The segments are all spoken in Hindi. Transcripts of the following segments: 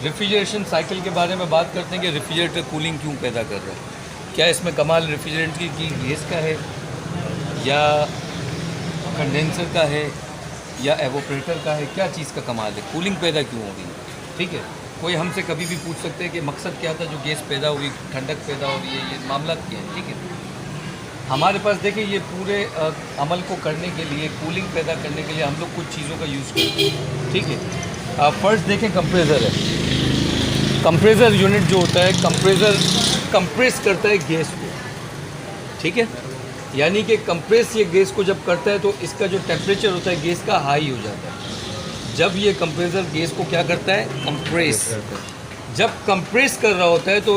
रेफ्रिजरेशन साइकिल के बारे में बात करते हैं कि रेफ्रिजरेटर कूलिंग क्यों पैदा कर रहा है। क्या इसमें कमाल रेफ्रिजरेंट की गैस का है या कंडेंसर का है या एवोपरेटर का है? क्या चीज़ का कमाल है? कूलिंग पैदा क्यों हो रही है? ठीक है, कोई हमसे कभी भी पूछ सकते हैं कि मकसद क्या था जो गैस पैदा हुई, ठंडक पैदा हो रही है, ये मामला क्या है? ठीक है, हमारे पास देखिए ये पूरे अमल को करने के लिए, कूलिंग पैदा करने के लिए हम लोग कुछ चीज़ों का यूज़ करते हैं। ठीक है, फर्स्ट देखें कंप्रेसर है। कंप्रेसर यूनिट जो होता है, कंप्रेसर कंप्रेस करता है गैस को। ठीक है, यानी कि कंप्रेस ये गैस को जब करता है तो इसका जो टेम्परेचर होता है गैस का हाई हो जाता है। जब ये कंप्रेसर गैस को क्या करता है? कंप्रेस। जब कंप्रेस कर रहा होता है तो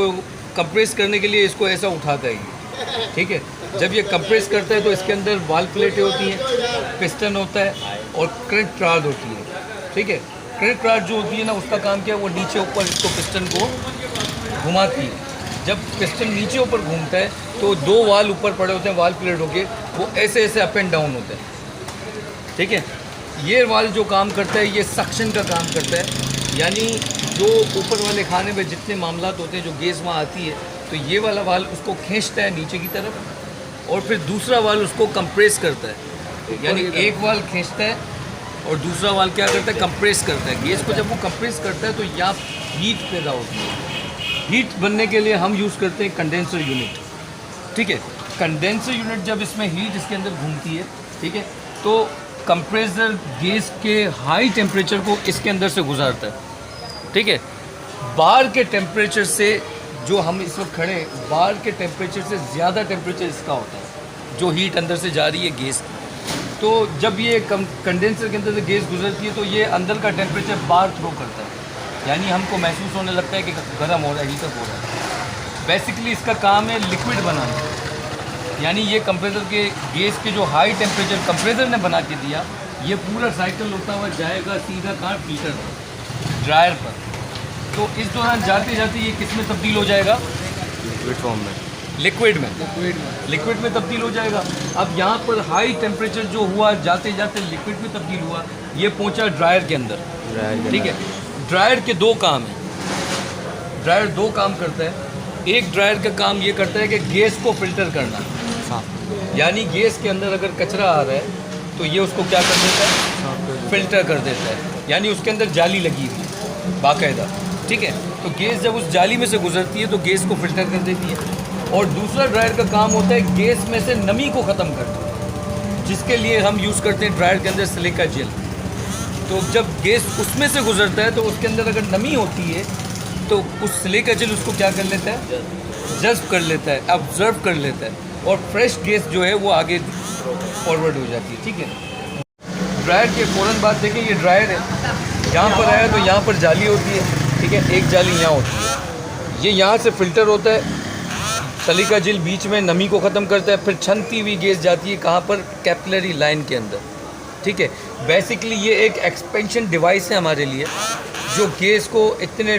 कंप्रेस करने के लिए इसको ऐसा उठाता है। ठीक है, जब ये कंप्रेस करता है तो इसके अंदर वाल प्लेटें होती हैं, पिस्टन होता है और करंट राड होती है। ठीक है, करंट राड जो होती है ना, उसका काम क्या है? वो नीचे ऊपर इसको पिस्टन को घुमाती है। जब पिस्टन नीचे ऊपर घूमता है तो दो वाल ऊपर पड़े होते हैं, वाल प्लेट होके वो ऐसे ऐसे अप एंड डाउन होते हैं। ठीक है, ये वाल जो काम करता है ये सक्शन का काम करता है, यानी जो ऊपर वाले खाने में जितने मामलात होते हैं, जो गैस वहाँ आती है, तो ये वाला वाल उसको खींचता है नीचे की तरफ और फिर दूसरा वाल उसको कंप्रेस करता है। यानी एक वाल खींचता है और दूसरा वाल क्या करता है? कंप्रेस करता है गैस को। जब वो कंप्रेस करता है तो यहाँ हीट पैदा होती है। हीट बनने के लिए हम यूज़ करते हैं कंडेंसर यूनिट। ठीक है, कंडेंसर यूनिट जब इसमें हीट इसके अंदर घूमती है, ठीक है, तो कंप्रेसर गैस के हाई टेम्परेचर को इसके अंदर से गुजारता है। ठीक है, बाहर के टेम्परेचर से, जो हम इस वक्त खड़े हैं, बाहर के टेम्परेचर से ज़्यादा टेम्परेचर इसका होता है, जो हीट अंदर से जा रही है गैस की। तो जब ये कंडेंसर के अंदर से गैस गुजरती है तो ये अंदर का टेम्परेचर बाहर थ्रो करता है, यानी हमको महसूस होने लगता है कि गर्म हो रहा है, हीटअप हो रहा है। बेसिकली इसका काम है लिक्विड बनाना, यानी ये कंप्रेसर के गैस के जो हाई टेम्परेचर कंप्रेसर ने बना के दिया, ये पूरा साइकिल होता हुआ जाएगा सीधा कहाँ? फिल्टर पर, ड्रायर पर। तो इस दौरान जाते जाते ये किस में तब्दील हो जाएगा? लिक्विड फॉर्म में, लिक्विड में तब्दील हो जाएगा। अब यहाँ पर हाई टेम्परेचर जो हुआ, जाते जाते लिक्विड में तब्दील हुआ, ये पहुँचा ड्रायर के अंदर। ठीक है, ड्रायर के दो काम हैं। ड्रायर दो काम करता है। एक ड्रायर का काम ये करता है कि गैस को फिल्टर करना, यानी गैस के अंदर अगर कचरा आ रहा है तो ये उसको क्या कर देता है? फिल्टर कर देता है, यानी उसके अंदर जाली लगी हुई है बाकायदा। ठीक है, तो गैस जब उस जाली में से गुजरती है तो गैस को फिल्टर कर देती है। और दूसरा ड्रायर का काम होता है गैस में से नमी को ख़त्म करना, जिसके लिए हम यूज़ करते हैं ड्रायर के अंदर सिलिका जेल। तो जब गैस उसमें से गुजरता है तो उसके अंदर अगर नमी होती है तो उस सिलिका जेल उसको क्या कर लेता है? जज्ब कर लेता है, ऑब्जर्व कर लेता है, और फ्रेश गैस जो है वो आगे फॉरवर्ड हो जाती है। ठीक है, ड्रायर के फ़ौरन बाद देखें, ये ड्रायर है, यहाँ पर आया तो यहाँ पर जाली होती है। ठीक है, एक जाली यहाँ होती है, ये यहाँ से फ़िल्टर होता है, सलीका जेल बीच में नमी को ख़त्म करता है, फिर छनती हुई गैस जाती है कहाँ पर? कैपिलरी लाइन के अंदर। ठीक है, बेसिकली ये एक एक्सपेंशन डिवाइस है हमारे लिए, जो गैस को इतने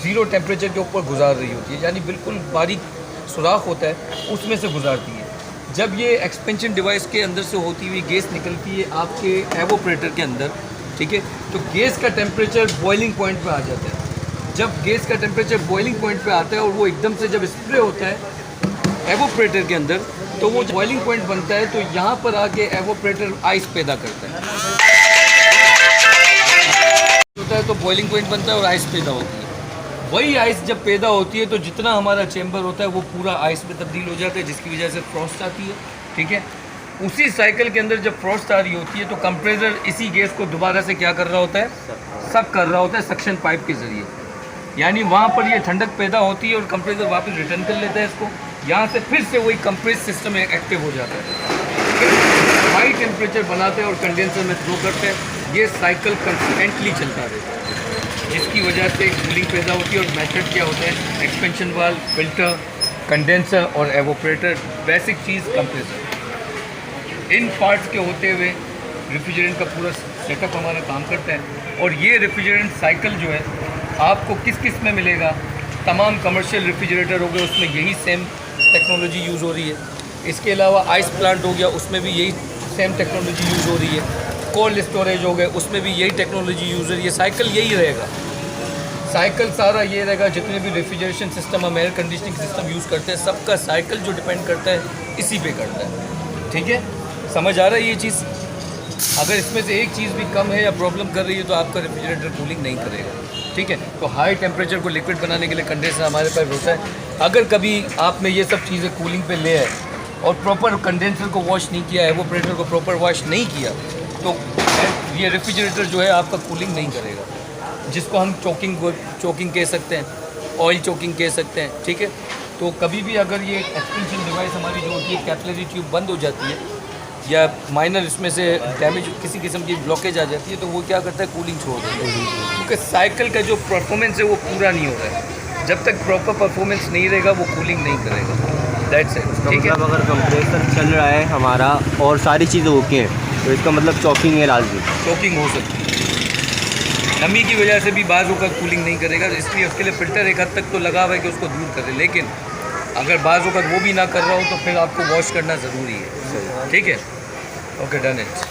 ज़ीरो टेम्परेचर के ऊपर गुजार रही होती है, यानी बिल्कुल बारीक सुराख होता है उसमें से गुजारती है। जब ये एक्सपेंशन डिवाइस के अंदर से होती हुई गैस निकलती है आपके एवोपरेटर के अंदर, ठीक है, तो गैस का टेम्परेचर बॉइलिंग पॉइंट पे आ जाता है। जब गैस का टेम्परेचर बॉइलिंग पॉइंट पे आता है और वो एकदम से जब स्प्रे होता है एवोपरेटर के अंदर, तो वो बॉइलिंग पॉइंट बनता है, तो यहाँ पर आके एवोपरेटर आइस पैदा करता है, होता है तो बॉइलिंग पॉइंट बनता है और आइस पैदा होती है। वही आइस जब पैदा होती है तो जितना हमारा चेंबर होता है वो पूरा आइस में तब्दील हो जाता है, जिसकी वजह से फ्रॉस्ट आती है। ठीक है, उसी साइकिल के अंदर जब फ्रॉस्ट आ रही होती है तो कंप्रेसर इसी गैस को दोबारा से क्या कर रहा होता है? सक कर रहा होता है सक्शन पाइप के ज़रिए, यानी वहाँ पर ये ठंडक पैदा होती है और कंप्रेसर वापस रिटर्न कर लेता है इसको, यहाँ से फिर से वही कंप्रेस सिस्टम एक्टिव हो जाता है, हाई टेम्परेचर बनाते हैं और कंडेंसर में थ्रो करते हैं। ये साइकिल कंसिस्टेंटली चलता रहता है, जिसकी वजह से कूलिंग पैदा होती है। और मेथड क्या होता है? एक्सपेंशन वाल्व, फिल्टर, कंडेंसर और एवोपरेटर। बेसिक चीज़ कंप्रेसर। इन पार्ट्स के होते हुए रेफ्रिजरेंट का पूरा सेटअप हमारा काम करता है। और ये रेफ्रिजरेंट साइकिल जो है आपको किस किस में मिलेगा? तमाम कमर्शियल रेफ्रिजरेटर हो गए उसमें यही सेम टेक्नोलॉजी यूज़ हो रही है। इसके अलावा आइस प्लांट हो गया, उसमें भी यही सेम टेक्नोलॉजी यूज़ हो रही है। कोल्ड स्टोरेज हो गए, उसमें भी यही टेक्नोलॉजी यूज़ हो रही है। साइकिल यही रहेगा। साइकिल सारा ये रहेगा, जितने भी रेफ्रिजरेशन सिस्टम हम एयर कंडीशनिंग सिस्टम यूज़ करते हैं सबका साइकिल जो डिपेंड करता है इसी पे करता है। ठीक है, समझ आ रहा है ये चीज़? अगर इसमें से एक चीज़ भी कम है या प्रॉब्लम कर रही है तो आपका रेफ्रिजरेटर कूलिंग नहीं करेगा। ठीक है, तो हाई टेम्परेचर को लिक्विड बनाने के लिए कंडेंसर हमारे पास होता है। अगर कभी आपने ये सब चीज़ें कूलिंग पे ले आए और प्रॉपर कंडेंसर को वॉश नहीं किया है, वो प्रेशर को प्रॉपर वॉश नहीं किया, तो ये रेफ्रिजरेटर जो है आपका कूलिंग नहीं करेगा, जिसको हम चोकिंग कह सकते हैं, ऑयल चोकिंग कह सकते हैं। ठीक है, तो कभी भी अगर ये एक्सपेंशन डिवाइस हमारी जो होती है कैपिलरी ट्यूब बंद हो जाती है या माइनर इसमें से डैमेज किसी किस्म की ब्लॉकेज आ जाती है, तो वो क्या करता है, कूलिंग छोड़ देता है, क्योंकि साइकिल का जो परफॉर्मेंस है वो पूरा नहीं हो रहा है। जब तक प्रॉपर परफॉर्मेंस नहीं रहेगा वो कूलिंग नहीं करेगा। That's it. ठीक है, मतलब अगर कंप्रेसर चल रहा है हमारा और सारी चीज़ें ओके हैं तो इसका मतलब चॉकिंग है लाजमी। चोकिंग हो सकती है, नमी की वजह से भी बाज़ होकर कूलिंग नहीं करेगा, तो इसलिए उसके लिए फ़िल्टर एक हद तक तो लगा हुआ है कि उसको दूर करे, लेकिन अगर बाज़ होकर वो भी ना कर रहा हो तो फिर आपको वॉश करना ज़रूरी है। ठीक है, ओके, डन इट।